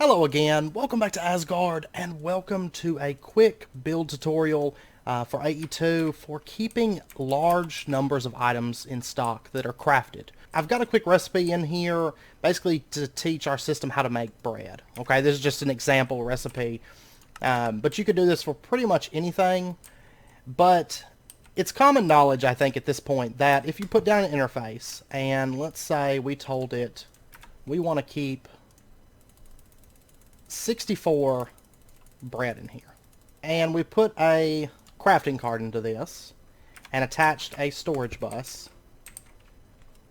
Hello again, welcome back to Asgard, and welcome to a quick build tutorial for AE2 for keeping large numbers of items in stock that are crafted. I've got a quick recipe in here basically to teach our system how to make bread. Okay, this is just an example recipe, but you could do this for pretty much anything, but it's common knowledge, I think, at this point that if you put down an interface, and let's say we told it we want to keep 64 bread in here, and we put a crafting card into this and attached a storage bus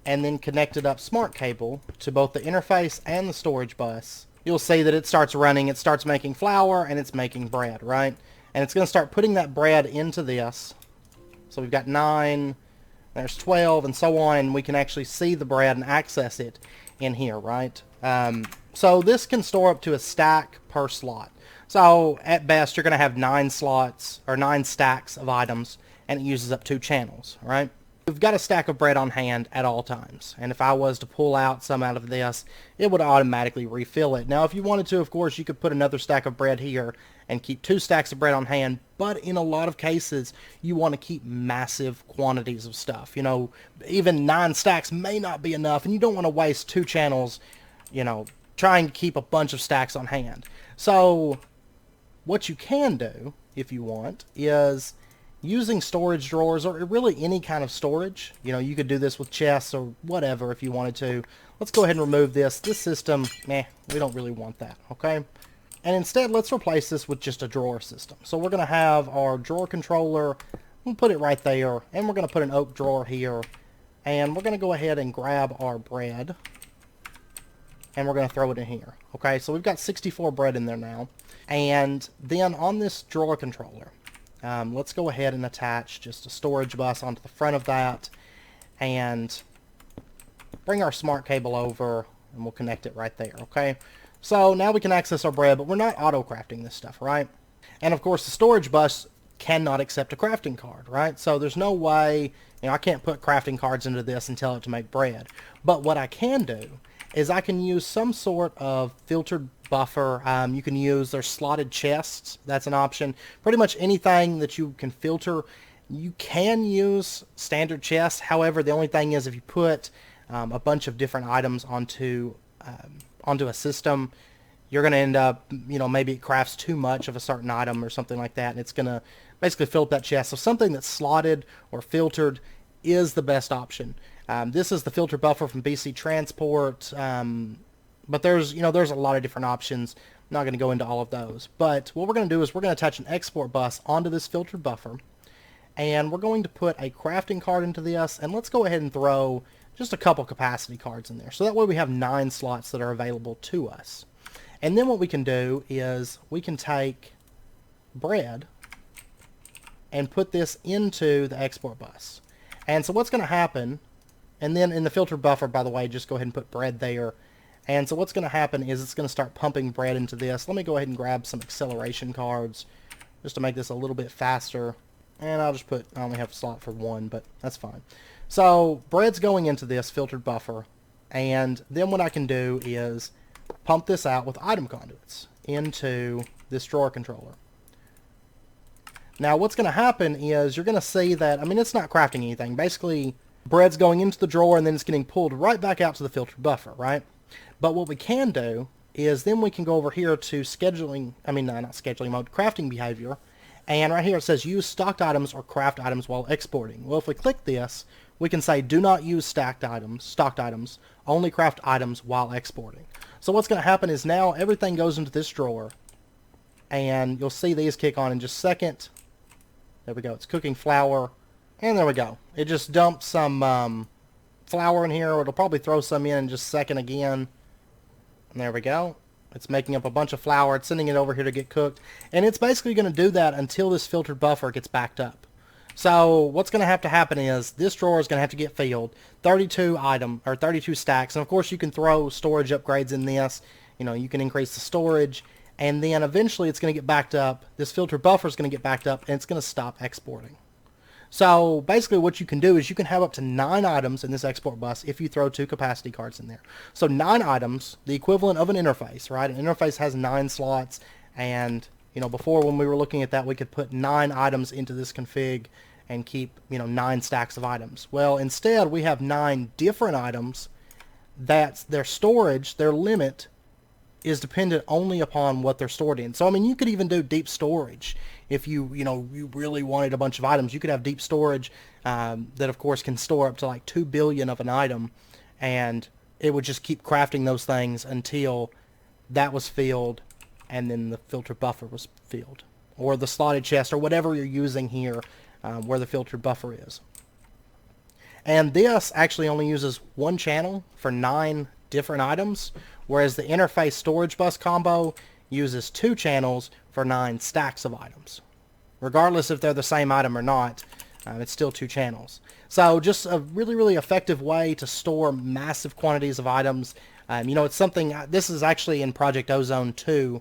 and then connected up smart cable to both the interface and the storage bus, you'll see that it starts running, it starts making flour, and it's making bread, right? And it's going to start putting that bread into this. So we've got 9, there's 12, and so on, and we can actually see the bread and access it in here, right? So this can store up to a stack per slot. So at best, you're going to have 9 slots or 9 stacks of items, and it uses up 2 channels, right? We've got a stack of bread on hand at all times, and if I was to pull out some out of this, it would automatically refill it. Now, if you wanted to, of course, you could put another stack of bread here and keep 2 stacks of bread on hand, but in a lot of cases, you want to keep massive quantities of stuff. You know, even 9 stacks may not be enough, and you don't want to waste 2 channels, you know, trying to keep a bunch of stacks on hand. So what you can do, if you want, is using storage drawers, or really any kind of storage. You know, you could do this with chests or whatever if you wanted to. Let's go ahead and remove this. This system, we don't really want that, okay? And instead, let's replace this with just a drawer system. So we're going to have our drawer controller. We'll put it right there, and we're going to put an oak drawer here. And we're going to go ahead and grab our bread, and we're going to throw it in here. Okay, so we've got 64 bread in there now. And then on this drawer controller, let's go ahead and attach just a storage bus onto the front of that, and bring our smart cable over, and we'll connect it right there, okay? So now we can access our bread, but we're not auto-crafting this stuff, right? And of course, the storage bus cannot accept a crafting card, right? So there's no way, you know, I can't put crafting cards into this and tell it to make bread. But what I can do is I can use some sort of filtered buffer. You can use, there's slotted chests, that's an option. Pretty much anything that you can filter, you can use standard chests. However, the only thing is if you put a bunch of different items onto a system, you're going to end up, you know, maybe it crafts too much of a certain item or something like that, and it's going to basically fill up that chest. So something that's slotted or filtered is the best option. This is the filter buffer from BC Transport, but there's a lot of different options. I'm not going to go into all of those. But what we're going to do is we're going to attach an export bus onto this filtered buffer, and we're going to put a crafting card into this, and let's go ahead and throw just a couple capacity cards in there. So that way we have 9 slots that are available to us. And then what we can do is we can take bread and put this into the export bus. And so what's going to happen, and then in the filter buffer, by the way, just go ahead and put bread there. And so what's going to happen is it's going to start pumping bread into this. Let me go ahead and grab some acceleration cards just to make this a little bit faster. And I'll just put, I only have a slot for 1, but that's fine. So bread's going into this filtered buffer. And then what I can do is pump this out with item conduits into this drawer controller. Now what's going to happen is you're going to see that, I mean, it's not crafting anything. Basically, bread's going into the drawer and then it's getting pulled right back out to the filtered buffer, right? But what we can do is then we can go over here to scheduling, not scheduling mode, crafting behavior. And right here it says use stocked items or craft items while exporting. Well, if we click this, we can say do not use stocked items, only craft items while exporting. So what's going to happen is now everything goes into this drawer, and you'll see these kick on in just a second. There we go, it's cooking flour, and there we go. It just dumps some flour in here, or it'll probably throw some in just a second again. And there we go. It's making up a bunch of flour. It's sending it over here to get cooked. And it's basically going to do that until this filtered buffer gets backed up. So what's going to happen is this drawer is going to have to get filled. 32 stacks. And of course you can throw storage upgrades in this. You know, you can increase the storage. And then eventually it's going to get backed up. This filter buffer is going to get backed up, and it's going to stop exporting. So basically what you can do is you can have up to 9 items in this export bus if you throw 2 capacity cards in there. So 9 items, the equivalent of an interface, right? An interface has 9 slots, and before when we were looking at that, we could put 9 items into this config and keep 9 stacks of items. Well, instead we have 9 different items that their storage, their limit, is dependent only upon what they're stored in. So I mean, you could even do deep storage if you really wanted a bunch of items. You could have deep storage that of course can store up to like 2 billion of an item, and it would just keep crafting those things until that was filled, and then the filtered buffer was filled, or the slotted chest, or whatever you're using here where the filtered buffer is. And this actually only uses 1 channel for 9 different items, whereas the interface storage bus combo uses 2 channels for 9 stacks of items. Regardless if they're the same item or not, it's still 2 channels. So just a really, really effective way to store massive quantities of items. It's something, this is actually in Project Ozone 2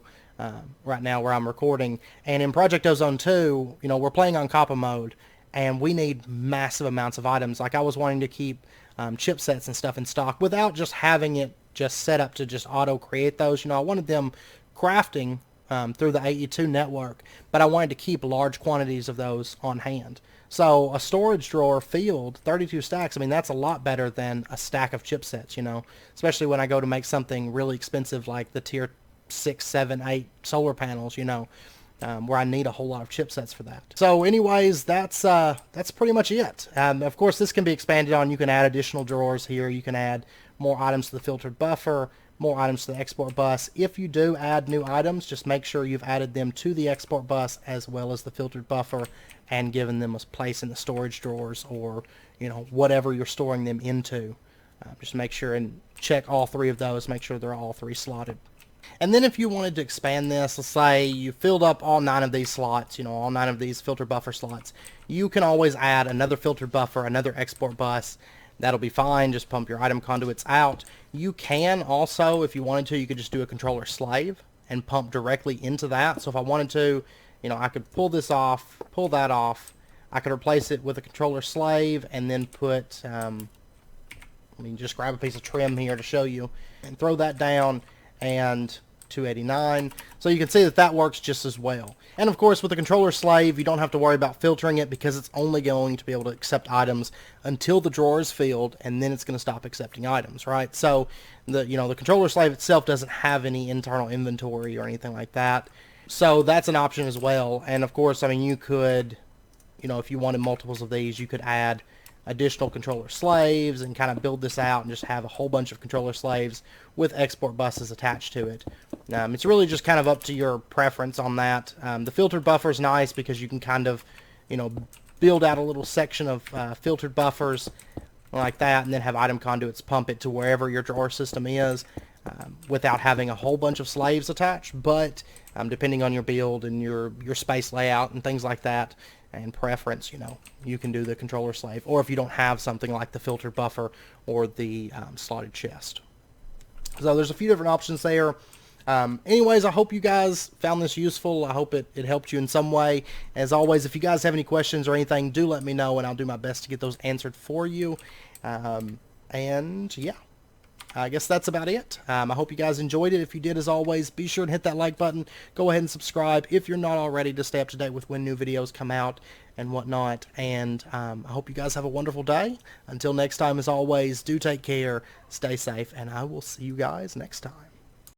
right now where I'm recording. And in Project Ozone 2, we're playing on Kappa mode, and we need massive amounts of items. Like I was wanting to keep chipsets and stuff in stock without just having it just set up to just auto create those. I wanted them crafting through the AE2 network, but I wanted to keep large quantities of those on hand. So a storage drawer filled 32 stacks, I mean, that's a lot better than a stack of chipsets, especially when I go to make something really expensive like the tier 6, 7, 8 solar panels, where I need a whole lot of chipsets for that. So anyways, that's pretty much it. Of course, this can be expanded on. You can add additional drawers here. You can add more items to the filtered buffer, more items to the export bus. If you do add new items, just make sure you've added them to the export bus as well as the filtered buffer, and given them a place in the storage drawers, or whatever you're storing them into. Just make sure and check all 3 of those. Make sure they're all 3 slotted. And then if you wanted to expand this, let's say you filled up all 9 of these slots, all 9 of these filter buffer slots, you can always add another filtered buffer, another export bus. That'll be fine. Just pump your item conduits out. You can also, if you wanted to, you could just do a controller slave and pump directly into that. So if I wanted to, I could pull this off, pull that off. I could replace it with a controller slave and then put, let me just grab a piece of trim here to show you, and throw that down, and 289. So you can see that that works just as well. And of course, with the controller slave, you don't have to worry about filtering it, because it's only going to be able to accept items until the drawer is filled, and then it's going to stop accepting items, right? So the controller slave itself doesn't have any internal inventory or anything like that. So that's an option as well. And of course, I mean, you could, if you wanted multiples of these, you could add additional controller slaves and kind of build this out and just have a whole bunch of controller slaves with export buses attached to it. It's really just kind of up to your preference on that. The filtered buffer is nice because you can kind of, build out a little section of filtered buffers like that, and then have item conduits pump it to wherever your drawer system is without having a whole bunch of slaves attached. But depending on your build and your space layout and things like that, and preference, you can do the controller slave, or if you don't have something like the filtered buffer or the slotted chest. So there's a few different options there. Anyways, I hope you guys found this useful. I hope it helped you in some way. As always, if you guys have any questions or anything, do let me know, and I'll do my best to get those answered for you. And yeah, I guess that's about it. I hope you guys enjoyed it. If you did, as always, be sure to hit that like button. Go ahead and subscribe if you're not already, to stay up to date with when new videos come out and whatnot. And I hope you guys have a wonderful day. Until next time, as always, do take care, stay safe, and I will see you guys next time.